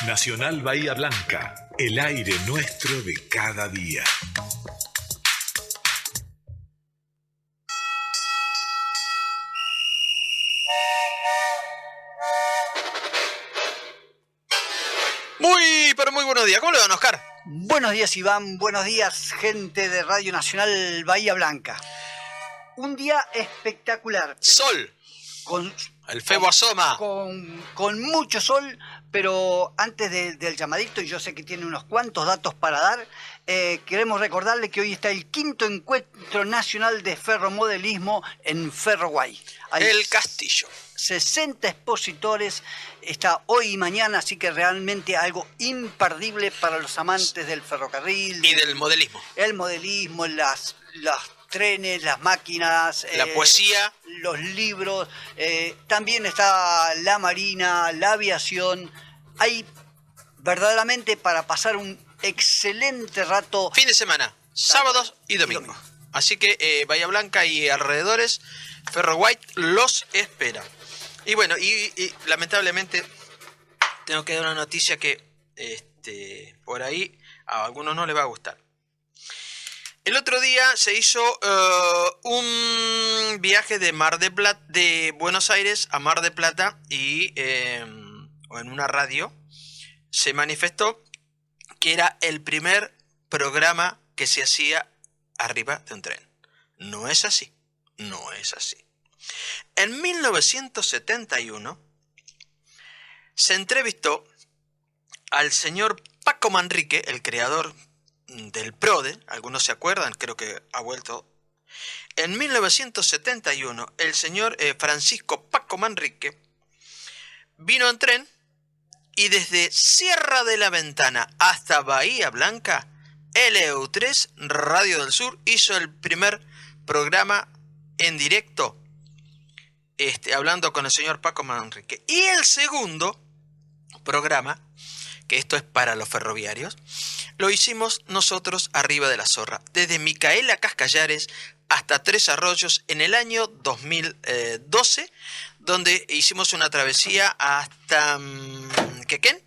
Nacional Bahía Blanca, el aire nuestro de cada día. Pero muy buenos días. ¿Cómo le van, Oscar? Buenos días, Iván. Buenos días, gente de Radio Nacional Bahía Blanca. Un día espectacular. Sol. El febo asoma. Con mucho sol, pero antes del llamadito, y yo sé que tiene unos cuantos datos para dar, queremos recordarle que hoy está el 5º Encuentro Nacional de Ferromodelismo en Ferroguay. El Castillo. 60 expositores, está hoy y mañana, así que realmente algo imperdible para los amantes del ferrocarril. Y del modelismo. El modelismo, los trenes, las máquinas. La poesía. Los libros. También está la marina, la aviación. Hay verdaderamente para pasar un excelente rato. Fin de semana, sábados y domingos. Así que Bahía Blanca y alrededores, Ferroguay los espera. Y bueno, y lamentablemente tengo que dar una noticia que por ahí a algunos no les va a gustar. El otro día se hizo un viaje de Buenos Aires a Mar del Plata y en una radio se manifestó que era el primer programa que se hacía arriba de un tren. No es así, no es así. En 1971 se entrevistó al señor Paco Manrique, el creador del PRODE, algunos se acuerdan, creo que ha vuelto. En 1971 el señor Francisco Paco Manrique vino en tren y desde Sierra de la Ventana hasta Bahía Blanca, LU3 Radio del Sur hizo el primer programa en directo, hablando con el señor Paco Manrique. Y el segundo programa, que esto es para los ferroviarios, lo hicimos nosotros arriba de la Zorra, desde Micaela Cascallares hasta Tres Arroyos en el año 2012, donde hicimos una travesía hasta Quequén,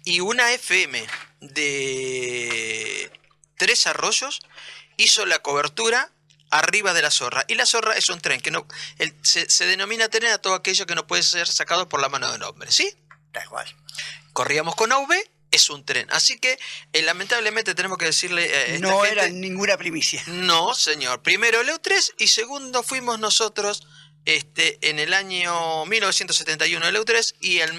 y una FM de Tres Arroyos hizo la cobertura arriba de la Zorra. Y la Zorra es un tren que no se denomina tren a todo aquello que no puede ser sacado por la mano de un hombre, ¿sí? Tal cual. Corríamos con AV, es un tren. Así que lamentablemente tenemos que decirle no gente, era ninguna primicia. No, señor. Primero el EU3 y segundo fuimos nosotros en el año 1971 el EU3 y en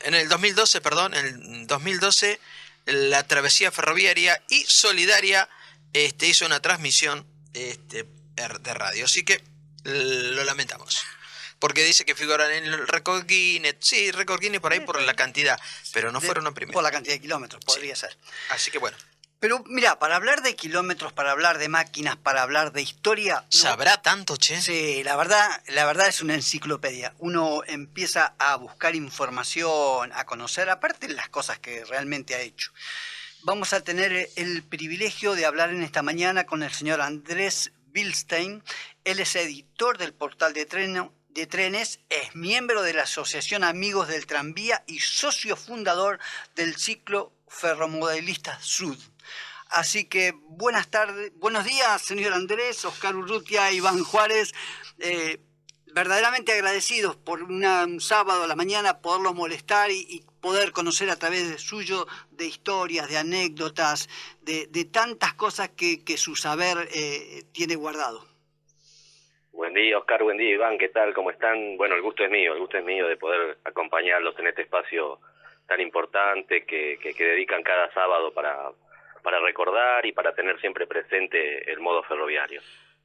en el 2012, perdón, en el 2012 la travesía ferroviaria y solidaria hizo una transmisión de radio. Así que lo lamentamos. Porque dice que figuran en el récord Guinness. Sí, récord Guinness por ahí por la cantidad, pero no fueron los primeros. Por la cantidad de kilómetros, podría ser. Así que bueno. Pero mira, para hablar de kilómetros, para hablar de máquinas, para hablar de historia... ¿Sabrá tanto, che? Sí, la verdad es una enciclopedia. Uno empieza a buscar información, a conocer, aparte las cosas que realmente ha hecho. Vamos a tener el privilegio de hablar en esta mañana con el señor Andrés Bilstein. Él es editor del portal de trenes, es miembro de la Asociación Amigos del Tranvía y socio fundador del ciclo Ferromodelistas Sud. Así que buenas tardes, buenos días, señor Andrés, Oscar Urrutia, Iván Juárez. Verdaderamente agradecidos por un sábado a la mañana poderlo molestar y poder conocer a través de suyo de historias, de anécdotas, de tantas cosas que su saber tiene guardado. Buen día, Oscar, buen día, Iván, ¿qué tal? ¿Cómo están? Bueno, el gusto es mío de poder acompañarlos en este espacio tan importante que dedican cada sábado para recordar y para tener siempre presente el modo ferroviario.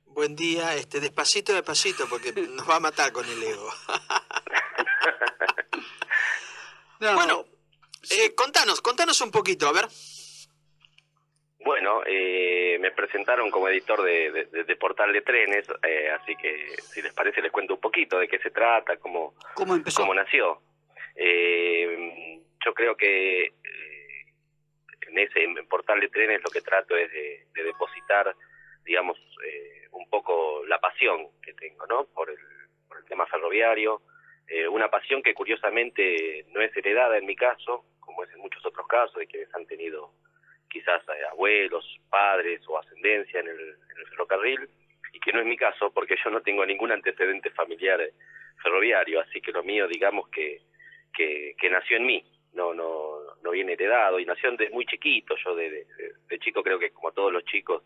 Buen día, despacito, porque nos va a matar con el ego. No. Bueno, contanos un poquito, a ver. Bueno, me presentaron como editor de Portal de Trenes, así que si les parece les cuento un poquito de qué se trata, cómo empezó, cómo nació. Yo creo que en Portal de Trenes lo que trato es de depositar, digamos, un poco la pasión que tengo, ¿no? Por el tema ferroviario, una pasión que curiosamente no es heredada en mi caso, como es en muchos otros casos de quienes han tenido quizás abuelos, padres o ascendencia en el ferrocarril, y que no es mi caso porque yo no tengo ningún antecedente familiar ferroviario, así que lo mío digamos que nació en mí, no viene heredado, y nació desde muy chiquito. Yo de chico creo que como todos los chicos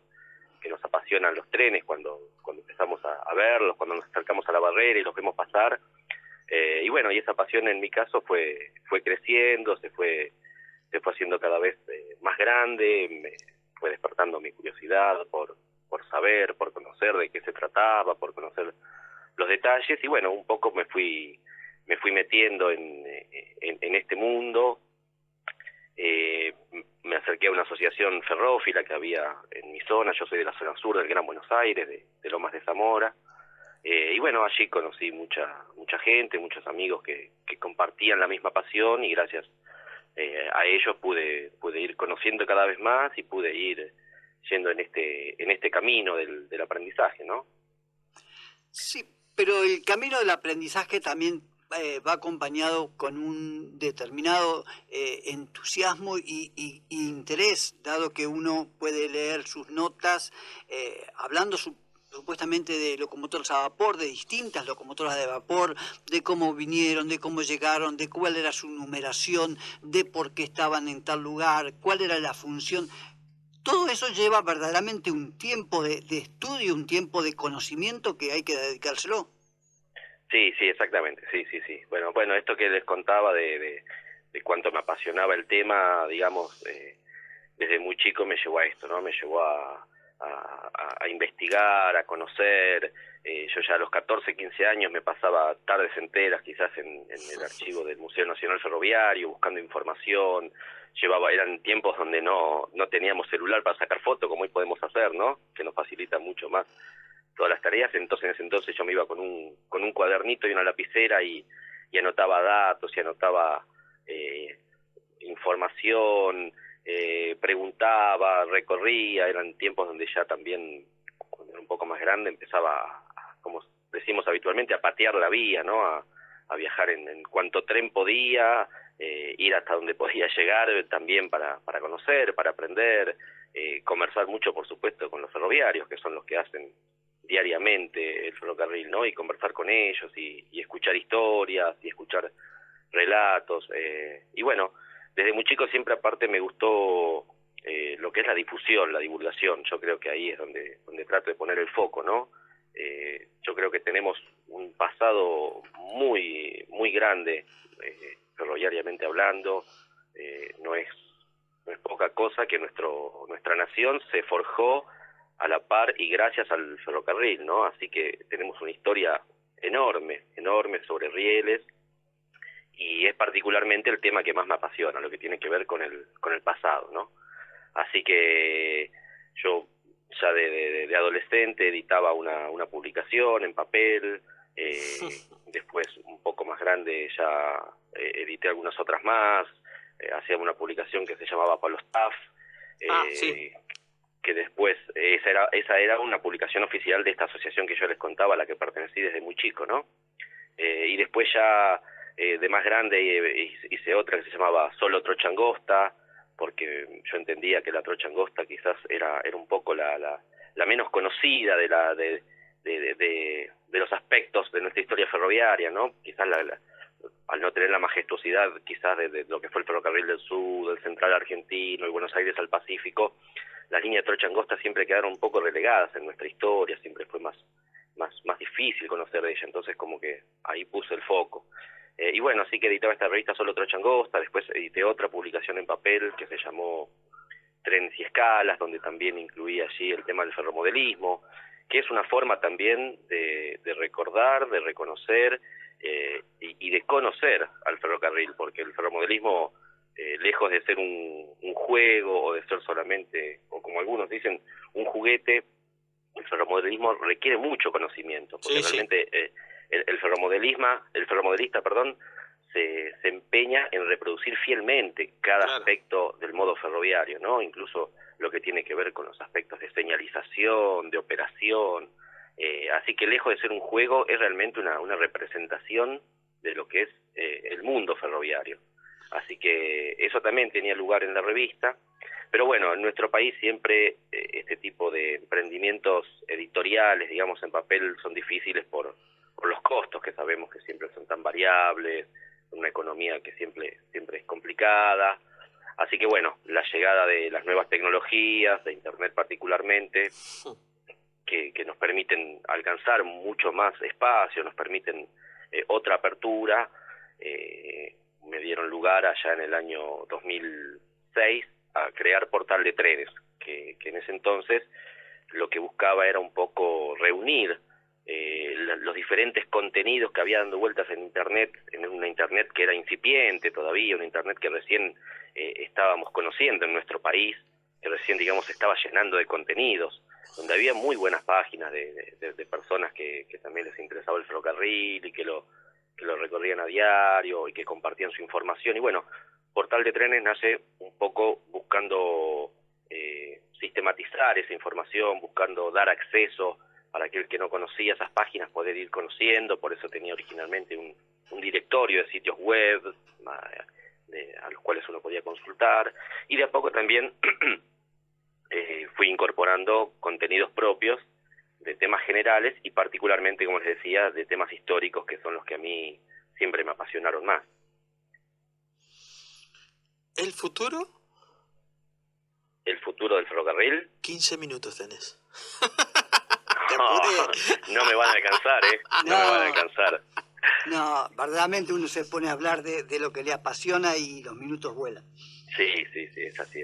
que nos apasionan los trenes cuando empezamos a verlos, cuando nos acercamos a la barrera y los vemos pasar, y bueno, y esa pasión en mi caso fue creciendo, se fue haciendo cada vez más grande, me fue despertando mi curiosidad por saber, por conocer de qué se trataba, por conocer los detalles, y bueno, un poco me fui metiendo en este mundo. Me acerqué a una asociación ferrófila que había en mi zona. Yo soy de la zona sur del Gran Buenos Aires, de Lomas de Zamora, y bueno, allí conocí mucha gente, muchos amigos que compartían la misma pasión, y gracias a ellos pude ir conociendo cada vez más y pude ir yendo en este camino del aprendizaje, ¿no? Sí, pero el camino del aprendizaje también va acompañado con un determinado entusiasmo y interés, dado que uno puede leer sus notas hablando supuestamente de locomotoras a vapor, de distintas locomotoras de vapor, de cómo vinieron, de cómo llegaron, de cuál era su numeración, de por qué estaban en tal lugar, cuál era la función. Todo eso lleva verdaderamente un tiempo de estudio, un tiempo de conocimiento que hay que dedicárselo. Sí, exactamente, sí. Bueno, esto que les contaba de cuánto me apasionaba el tema, digamos, desde muy chico me llevó a esto, ¿no? Me llevó a investigar, a conocer. Yo ya a los 14, 15 años me pasaba tardes enteras quizás en el archivo del Museo Nacional Ferroviario buscando información. Eran tiempos donde no teníamos celular para sacar fotos como hoy podemos hacer, ¿no? Que nos facilita mucho más todas las tareas. Entonces en ese entonces yo me iba con un cuadernito y una lapicera y anotaba datos y anotaba información, preguntaba, recorría. Eran tiempos donde ya también, cuando era un poco más grande, empezaba como decimos habitualmente, a patear la vía, ¿no? A viajar en cuanto tren podía, ir hasta donde podía llegar también para conocer, para aprender, conversar mucho, por supuesto, con los ferroviarios, que son los que hacen diariamente el ferrocarril, ¿no? Y conversar con ellos y escuchar historias y escuchar relatos. Y bueno, desde muy chico siempre aparte me gustó lo que es la difusión, la divulgación. Yo creo que ahí es donde trato de poner el foco, ¿no? Yo creo que tenemos un pasado muy grande, ferroviariamente hablando. No es poca cosa que nuestra nación se forjó a la par y gracias al ferrocarril, ¿no? Así que tenemos una historia enorme sobre rieles, y es particularmente el tema que más me apasiona, lo que tiene que ver con el pasado, ¿no? Así que yo ya de adolescente editaba una publicación en papel, después un poco más grande ya edité algunas otras más, hacía una publicación que se llamaba Pablo Staff, Sí. que después esa era una publicación oficial de esta asociación que yo les contaba, a la que pertenecí desde muy chico, ¿no? Y después ya de más grande hice otra que se llamaba Solo Trocha Angosta, porque yo entendía que la trocha angosta quizás era un poco la menos conocida de los aspectos de nuestra historia ferroviaria, ¿no? Quizás al no tener la majestuosidad quizás de lo que fue el ferrocarril del sur, del central argentino y Buenos Aires al Pacífico, las líneas de trocha angosta siempre quedaron un poco relegadas en nuestra historia, siempre fue más difícil conocer de ella, entonces como que ahí puse el foco. Y bueno, así que editaba esta revista Solo Trocha Angosta, después edité otra publicación en papel que se llamó Trenes y Escalas, donde también incluía allí el tema del ferromodelismo, que es una forma también de recordar, de reconocer y de conocer al ferrocarril, porque el ferromodelismo, lejos de ser un juego o de ser solamente, o como algunos dicen, un juguete, el ferromodelismo requiere mucho conocimiento, porque realmente el ferromodelista, se empeña en reproducir fielmente cada aspecto del modo ferroviario, ¿no? Incluso lo que tiene que ver con los aspectos de señalización, de operación. Así que lejos de ser un juego, es realmente una representación de lo que es el mundo ferroviario. Así que eso también tenía lugar en la revista. Pero bueno, en nuestro país siempre este tipo de emprendimientos editoriales, digamos, en papel son difíciles por los costos, que sabemos que siempre son tan variables, una economía que siempre es complicada. Así que bueno, la llegada de las nuevas tecnologías, de Internet particularmente, que nos permiten alcanzar mucho más espacio, nos permiten otra apertura, me dieron lugar allá en el año 2006 a crear Portal de Trenes, que en ese entonces lo que buscaba era un poco reunir los diferentes contenidos que había dando vueltas en Internet, en una Internet que era incipiente todavía, una Internet que recién estábamos conociendo en nuestro país, que recién, digamos, estaba llenando de contenidos, donde había muy buenas páginas de personas que también les interesaba el ferrocarril y que lo recorrían a diario y que compartían su información. Y bueno, Portal de Trenes nace un poco buscando sistematizar esa información, buscando dar acceso para aquel que no conocía esas páginas, poder ir conociendo. Por eso tenía originalmente un directorio de sitios web a los cuales uno podía consultar, y de a poco también fui incorporando contenidos propios de temas generales y particularmente, como les decía, de temas históricos, que son los que a mí siempre me apasionaron más. ¿El futuro? ¿El futuro del ferrocarril? 15 minutos tenés. No me van a alcanzar, No me van a alcanzar. No, verdaderamente uno se pone a hablar de lo que le apasiona y los minutos vuelan. Sí, es así.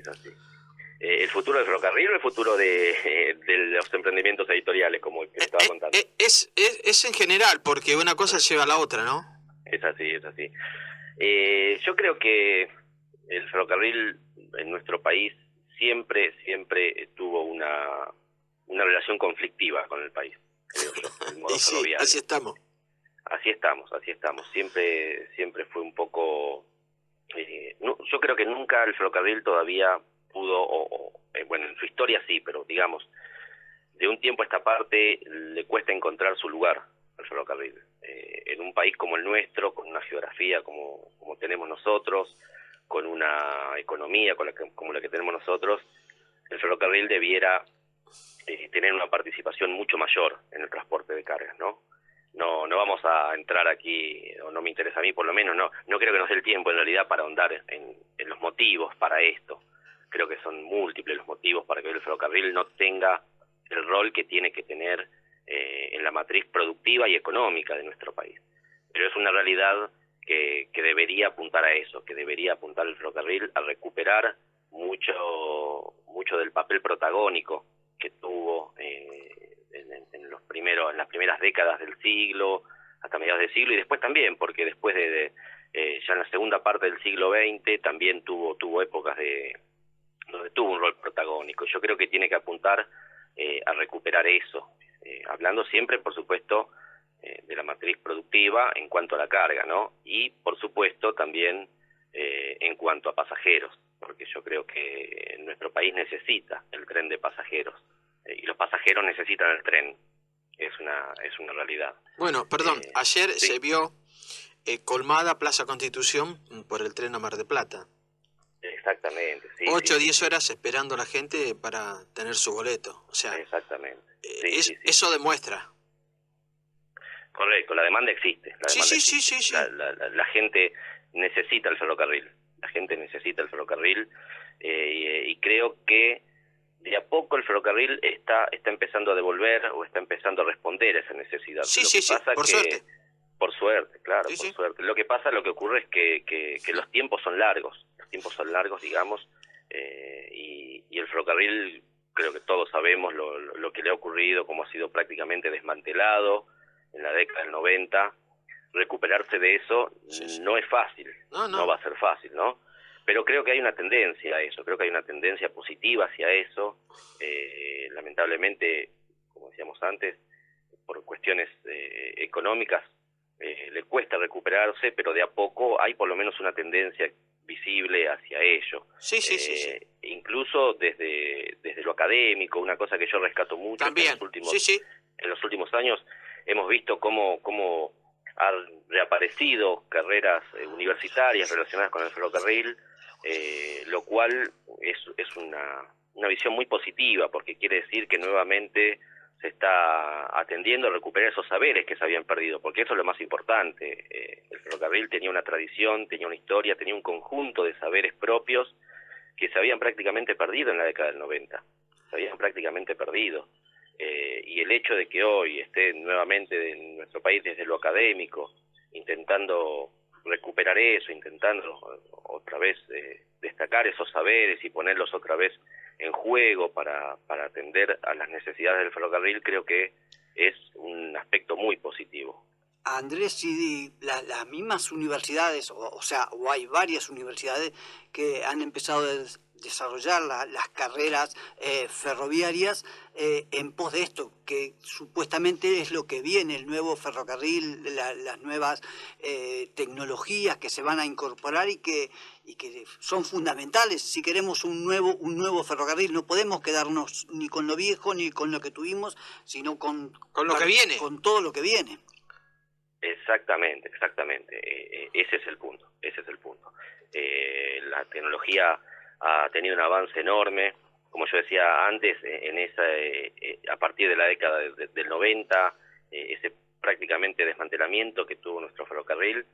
¿El futuro del ferrocarril o el futuro de los emprendimientos editoriales, como te estaba contando? Es en general, porque una cosa lleva a la otra, ¿no? Es así. Yo creo que el ferrocarril en nuestro país siempre tuvo una relación conflictiva con el país, creo yo, el modo y sí, ferroviario. así estamos. Así estamos. Siempre fue un poco... yo creo que nunca el ferrocarril todavía pudo, bueno, en su historia sí, pero digamos, de un tiempo a esta parte le cuesta encontrar su lugar al ferrocarril. En un país como el nuestro, con una geografía como tenemos nosotros, con una economía como la que tenemos nosotros, el ferrocarril debiera tener una participación mucho mayor en el transporte de cargas, ¿no? No vamos a entrar aquí, o no me interesa a mí por lo menos, no creo que nos dé el tiempo en realidad para ahondar en los motivos para esto. Creo que son múltiples los motivos para que el ferrocarril no tenga el rol que tiene que tener en la matriz productiva y económica de nuestro país. Pero es una realidad que debería apuntar a eso, que debería apuntar el ferrocarril a recuperar mucho del papel protagónico que tuvo en las primeras décadas del siglo, hasta mediados del siglo, y después también, porque después ya en la segunda parte del siglo XX también tuvo épocas donde tuvo un rol protagónico. Yo creo que tiene que apuntar a recuperar eso, hablando siempre, por supuesto, de la matriz productiva en cuanto a la carga, ¿no? Y, por supuesto, también en cuanto a pasajeros, porque yo creo que nuestro país necesita el tren de pasajeros, y los pasajeros necesitan el tren. Es una realidad. Bueno, perdón, ayer sí. se vio colmada Plaza Constitución por el tren a Mar del Plata. Exactamente, sí. 8 o 10 horas esperando a la gente para tener su boleto. O sea, exactamente. Eso demuestra. Correcto, la demanda existe. Sí. La gente necesita el ferrocarril. Y creo que de a poco el ferrocarril está empezando a devolver o está empezando a responder a esa necesidad. Suerte. Por suerte, claro, Sí. suerte. Lo que ocurre es que los tiempos son largos, digamos, y el ferrocarril, creo que todos sabemos lo que le ha ocurrido, cómo ha sido prácticamente desmantelado en la década del 90. Recuperarse de eso no es fácil, no va a ser fácil, ¿no? Pero creo que hay una tendencia a eso, creo que hay una tendencia positiva hacia eso. Lamentablemente, como decíamos antes, por cuestiones económicas, le cuesta recuperarse, pero de a poco hay por lo menos una tendencia visible hacia ello. Sí. Incluso desde lo académico, una cosa que yo rescato mucho también. En los últimos años hemos visto cómo ha desaparecido carreras universitarias relacionadas con el ferrocarril, lo cual es una visión muy positiva, porque quiere decir que nuevamente se está atendiendo a recuperar esos saberes que se habían perdido, porque eso es lo más importante. El ferrocarril tenía una tradición, tenía una historia, tenía un conjunto de saberes propios que se habían prácticamente perdido en la década del 90, se habían prácticamente perdido. Y el hecho de que hoy esté nuevamente en nuestro país desde lo académico, intentando recuperar eso, intentando otra vez destacar esos saberes y ponerlos otra vez en juego para atender a las necesidades del ferrocarril, creo que es un aspecto muy positivo. Andrés, si las mismas universidades, o hay varias universidades que han empezado a desarrollar las carreras ferroviarias en pos de esto, que supuestamente es lo que viene, el nuevo ferrocarril, las nuevas tecnologías que se van a incorporar y que son fundamentales. Si queremos un nuevo ferrocarril, no podemos quedarnos ni con lo viejo ni con lo que tuvimos, sino con lo que viene, con todo lo que viene. Exactamente. Ese es el punto. La tecnología ha tenido un avance enorme, como yo decía antes, a partir de la década del 90, ese prácticamente desmantelamiento que tuvo nuestro ferrocarril,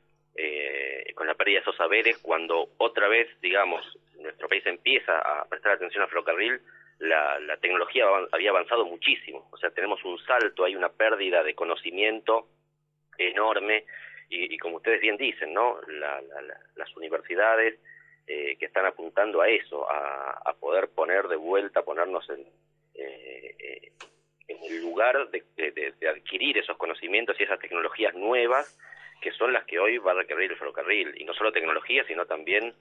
con la pérdida de esos saberes, cuando otra vez, digamos, nuestro país empieza a prestar atención al ferrocarril, la tecnología había avanzado muchísimo, o sea, tenemos un salto, hay una pérdida de conocimiento enorme, y como ustedes bien dicen, ¿no? Las universidades que están apuntando a eso, a poder poner de vuelta, ponernos en el lugar de adquirir esos conocimientos y esas tecnologías nuevas, que son las que hoy va a requerir el ferrocarril, y no solo tecnología, sino también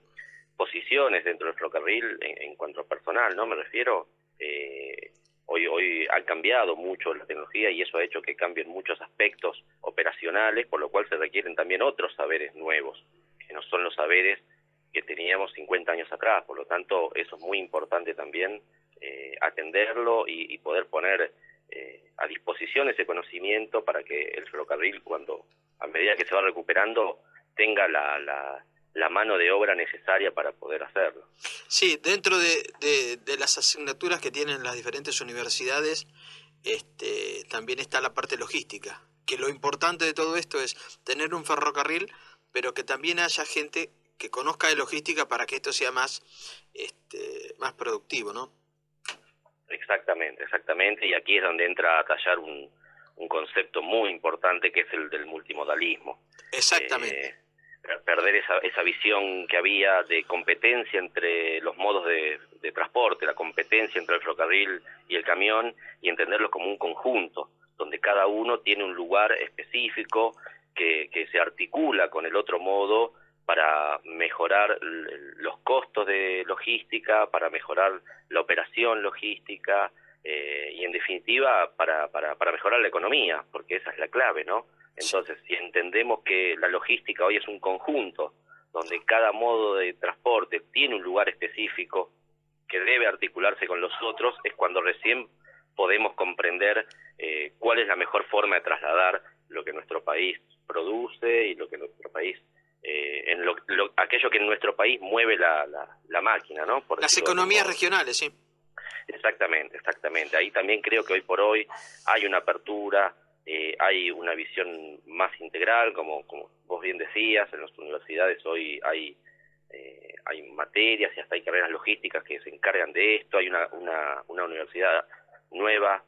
posiciones dentro del ferrocarril en cuanto a personal, ¿no? Me refiero, hoy ha cambiado mucho la tecnología y eso ha hecho que cambien muchos aspectos operacionales, por lo cual se requieren también otros saberes nuevos, que no son los saberes que teníamos 50 años atrás. Por lo tanto, eso es muy importante también, atenderlo y poder poner a disposición ese conocimiento para que el ferrocarril, a medida que se va recuperando, tenga la mano de obra necesaria para poder hacerlo. Sí, dentro de las asignaturas que tienen las diferentes universidades, también está la parte logística, que lo importante de todo esto es tener un ferrocarril, pero que también haya gente que conozca de logística para que esto sea más productivo, ¿no? Exactamente, y aquí es donde entra a tallar un concepto muy importante, que es el del multimodalismo. Exactamente. Perder esa visión que había de competencia entre los modos de transporte, la competencia entre el ferrocarril y el camión, y entenderlos como un conjunto, donde cada uno tiene un lugar específico que se articula con el otro modo para mejorar los costos de logística, para mejorar la operación logística, y en definitiva para mejorar la economía, porque esa es la clave, ¿no? Entonces, si entendemos que la logística hoy es un conjunto, donde cada modo de transporte tiene un lugar específico que debe articularse con los otros, es cuando recién podemos comprender cuál es la mejor forma de trasladar lo que nuestro país produce y lo que nuestro país, aquello que en nuestro país mueve la máquina, ¿no? Por las economías regionales, sí. Exactamente. Ahí también creo que hoy por hoy hay una apertura, hay una visión más integral, como vos bien decías, en las universidades hoy hay materias y hasta hay carreras logísticas que se encargan de esto. Hay una universidad nueva,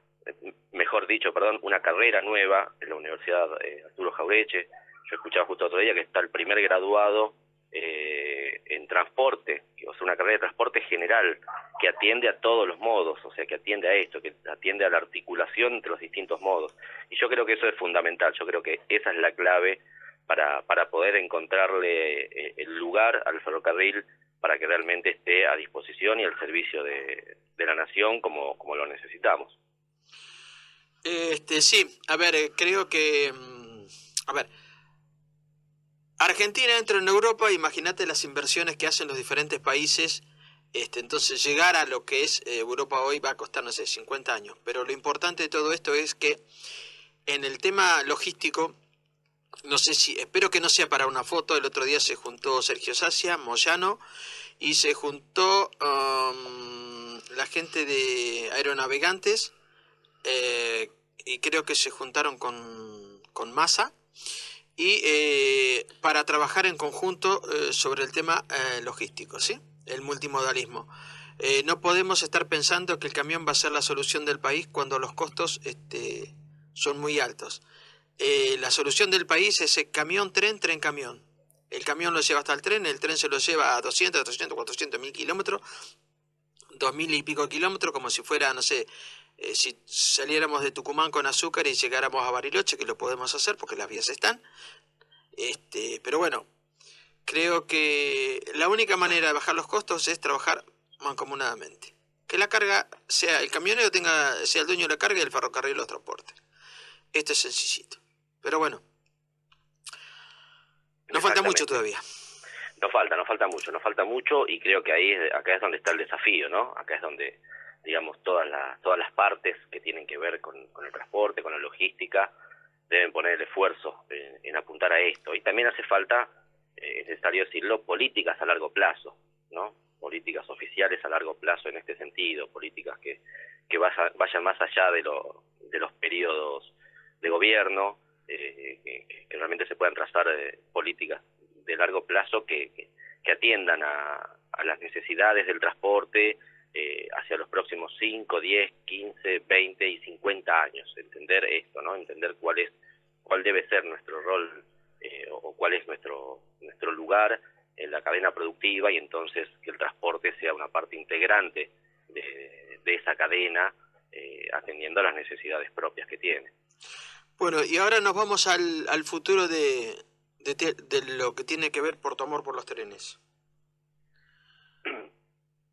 una carrera nueva en la Universidad Arturo Jaureche. Yo escuchaba justo otro día que está el primer graduado en transporte, o sea, una carrera de transporte general que atiende a todos los modos, o sea, que atiende a esto, que atiende a la articulación entre los distintos modos. Y yo creo que eso es fundamental, yo creo que esa es la clave para poder encontrarle el lugar al ferrocarril para que realmente esté a disposición y al servicio de la nación como lo necesitamos. Sí, a ver, creo que... Argentina entra en Europa, imagínate las inversiones que hacen los diferentes países, entonces llegar a lo que es Europa hoy va a costar, no sé, 50 años, pero lo importante de todo esto es que en el tema logístico No sé si, espero que no sea para una foto. El otro día se juntó Sergio Sacia, Moyano, y se juntó la gente de Aeronavegantes, y creo que se juntaron con Massa, y para trabajar en conjunto sobre el tema logístico, ¿sí? El multimodalismo. No podemos estar pensando que el camión va a ser la solución del país cuando los costos son muy altos. La solución del país es el camión, tren, tren, camión. El camión lo lleva hasta el tren se lo lleva a 200, 300, 400, 1000 kilómetros, 2000 y pico kilómetros, como si fuera, no sé, si saliéramos de Tucumán con azúcar y llegáramos a Bariloche, que lo podemos hacer porque las vías están. Pero bueno, creo que la única manera de bajar los costos es trabajar mancomunadamente. Que la carga sea, el camionero sea el dueño de la carga y el ferrocarril los transporte. Esto es sencillito. Pero bueno, nos falta mucho todavía. Nos falta mucho y creo que acá es donde está el desafío, ¿no? Acá es donde, digamos, todas las partes que tienen que ver con el transporte, con la logística, deben poner el esfuerzo en apuntar a esto. Y también hace falta, es necesario decirlo, políticas a largo plazo, ¿no? Políticas oficiales a largo plazo en este sentido, políticas que vayan más allá de los periodos de gobierno, que realmente se puedan trazar políticas de largo plazo que atiendan a las necesidades del transporte hacia los próximos 5, 10, 15, 20 y 50 años. Entender esto, ¿no? Entender cuál debe ser nuestro rol o cuál es nuestro lugar en la cadena productiva, y entonces que el transporte sea una parte integrante de esa cadena, atendiendo a las necesidades propias que tiene. Bueno, y ahora nos vamos al futuro de lo que tiene que ver por tu amor por los trenes.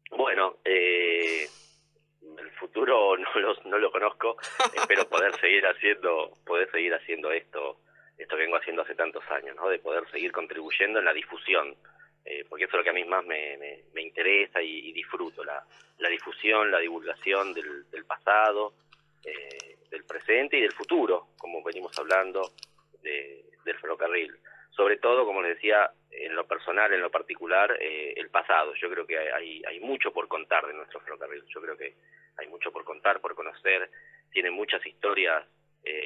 Bueno, el futuro no lo conozco. Espero poder seguir haciendo esto que vengo haciendo hace tantos años, ¿no? De poder seguir contribuyendo en la difusión, porque eso es lo que a mí más me interesa y disfruto, la difusión, la divulgación del pasado, del presente y del futuro, como venimos hablando del ferrocarril. Sobre todo, como les decía, en lo personal, en lo particular, el pasado. Yo creo que hay mucho por contar de nuestro ferrocarril. Yo creo que hay mucho por contar, por conocer. Tiene muchas historias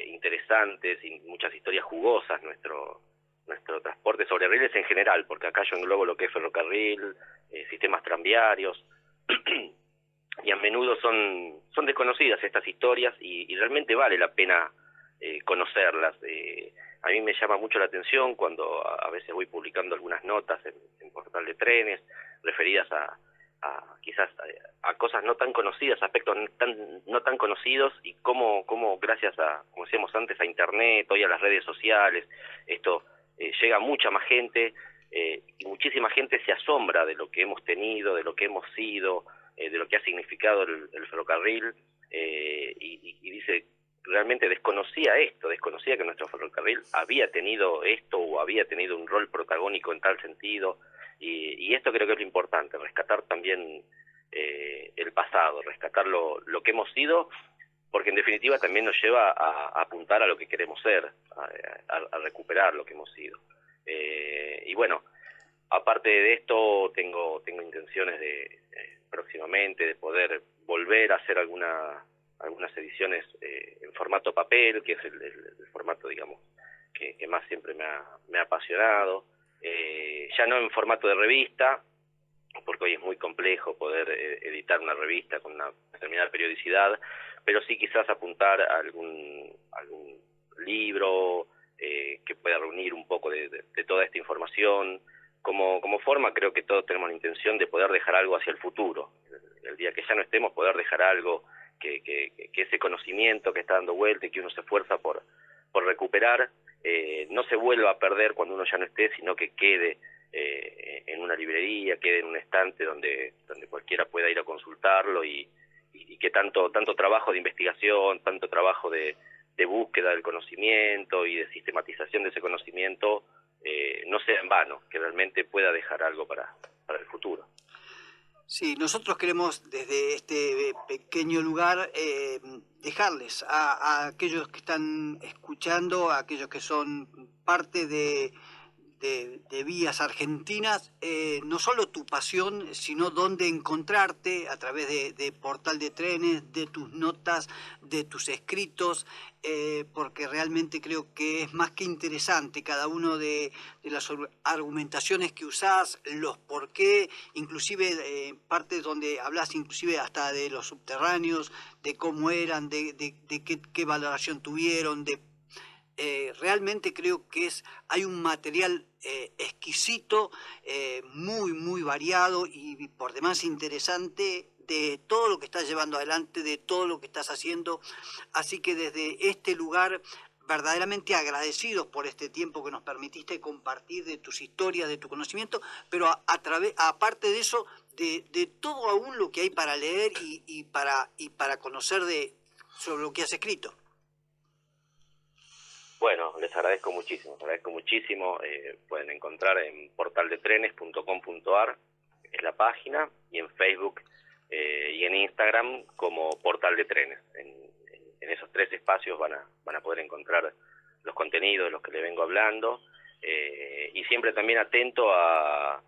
interesantes y muchas historias jugosas nuestro transporte sobre rieles en general, porque acá yo englobo lo que es ferrocarril, sistemas tranviarios, y a menudo son desconocidas estas historias y realmente vale la pena conocerlas. A mí me llama mucho la atención cuando a veces voy publicando algunas notas en Portal de Trenes referidas a quizás a cosas no tan conocidas, aspectos no tan conocidos, y cómo gracias como decíamos antes, a internet, hoy a las redes sociales, esto llega a mucha más gente, y muchísima gente se asombra de lo que hemos tenido, de lo que hemos sido, de lo que ha significado el ferrocarril, y dice, realmente desconocía que nuestro ferrocarril había tenido esto o había tenido un rol protagónico en tal sentido, y esto creo que es lo importante, rescatar también el pasado, rescatar lo que hemos sido, porque en definitiva también nos lleva a apuntar a lo que queremos ser, a recuperar lo que hemos sido. Y bueno, aparte de esto, tengo intenciones de próximamente de poder volver a hacer algunas ediciones en formato papel, que es el formato, digamos, que más siempre me ha apasionado. Ya no en formato de revista, porque hoy es muy complejo poder editar una revista con una determinada periodicidad, pero sí quizás apuntar a algún libro que pueda reunir un poco de toda esta información. Como forma, creo que todos tenemos la intención de poder dejar algo hacia el futuro. El día que ya no estemos, poder dejar algo que ese conocimiento que está dando vuelta y que uno se esfuerza por recuperar, no se vuelva a perder cuando uno ya no esté, sino que quede en una librería, quede en un estante donde cualquiera pueda ir a consultarlo, y que tanto trabajo de investigación, tanto trabajo de búsqueda del conocimiento y de sistematización de ese conocimiento no sea en vano, que realmente pueda dejar algo para el futuro. Sí, nosotros queremos desde este pequeño lugar dejarles a aquellos que están escuchando, a aquellos que son parte de Vías Argentinas, no solo tu pasión, sino dónde encontrarte a través de Portal de Trenes, de tus notas, de tus escritos, porque realmente creo que es más que interesante cada uno de las argumentaciones que usás, los por qué, inclusive partes donde hablas inclusive hasta de los subterráneos, de cómo eran, de qué valoración tuvieron, realmente creo que hay un material exquisito, muy variado y por demás interesante de todo lo que estás llevando adelante, de todo lo que estás haciendo. Así que desde este lugar, verdaderamente agradecidos por este tiempo que nos permitiste compartir de tus historias, de tu conocimiento, pero aparte de eso, de todo aún lo que hay para leer y para conocer sobre lo que has escrito. Bueno, les agradezco muchísimo, pueden encontrar en portaldetrenes.com.ar, es la página, y en Facebook y en Instagram como Portal de Trenes. En esos 3 espacios van a poder encontrar los contenidos de los que les vengo hablando, y siempre también atento a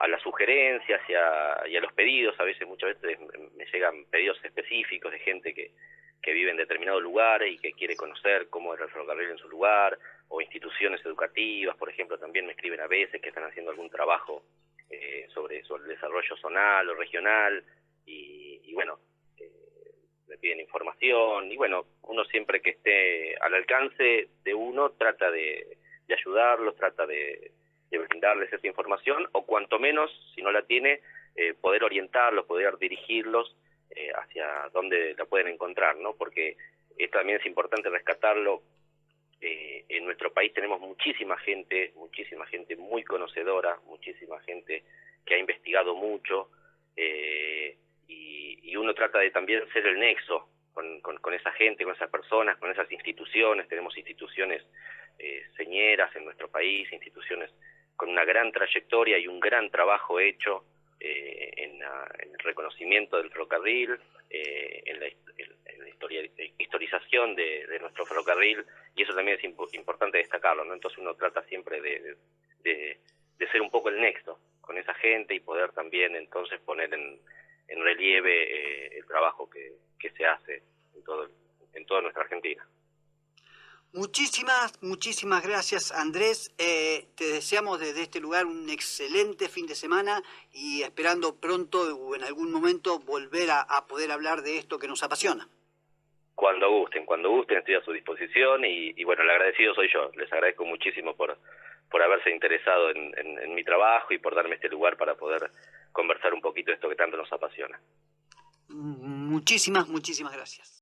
las sugerencias y a los pedidos. Muchas veces me llegan pedidos específicos de gente que vive en determinados lugares y que quiere conocer cómo era el ferrocarril en su lugar, o instituciones educativas, por ejemplo, también me escriben a veces que están haciendo algún trabajo sobre el desarrollo zonal o regional, y bueno, me piden información, y bueno, uno siempre que esté al alcance de uno trata de ayudarlos, trata de brindarles esa información, o cuanto menos, si no la tiene, poder orientarlos, poder dirigirlos hacia dónde la pueden encontrar, ¿no? Porque esto también es importante rescatarlo. En nuestro país tenemos muchísima gente muy conocedora, muchísima gente que ha investigado mucho, y uno trata de también ser el nexo con esa gente, con esas personas, con esas instituciones. Tenemos instituciones señeras en nuestro país, instituciones con una gran trayectoria y un gran trabajo hecho en el reconocimiento del ferrocarril, en la historización de nuestro ferrocarril, y eso también es importante destacarlo, ¿no? Entonces uno trata siempre de ser un poco el nexo con esa gente y poder también entonces poner en relieve el trabajo que se hace en toda nuestra Argentina. Muchísimas gracias, Andrés. Te deseamos desde este lugar un excelente fin de semana y esperando pronto o en algún momento volver a poder hablar de esto que nos apasiona. Cuando gusten, estoy a su disposición, y bueno, el agradecido soy yo. Les agradezco muchísimo por haberse interesado en mi trabajo y por darme este lugar para poder conversar un poquito de esto que tanto nos apasiona. Muchísimas gracias.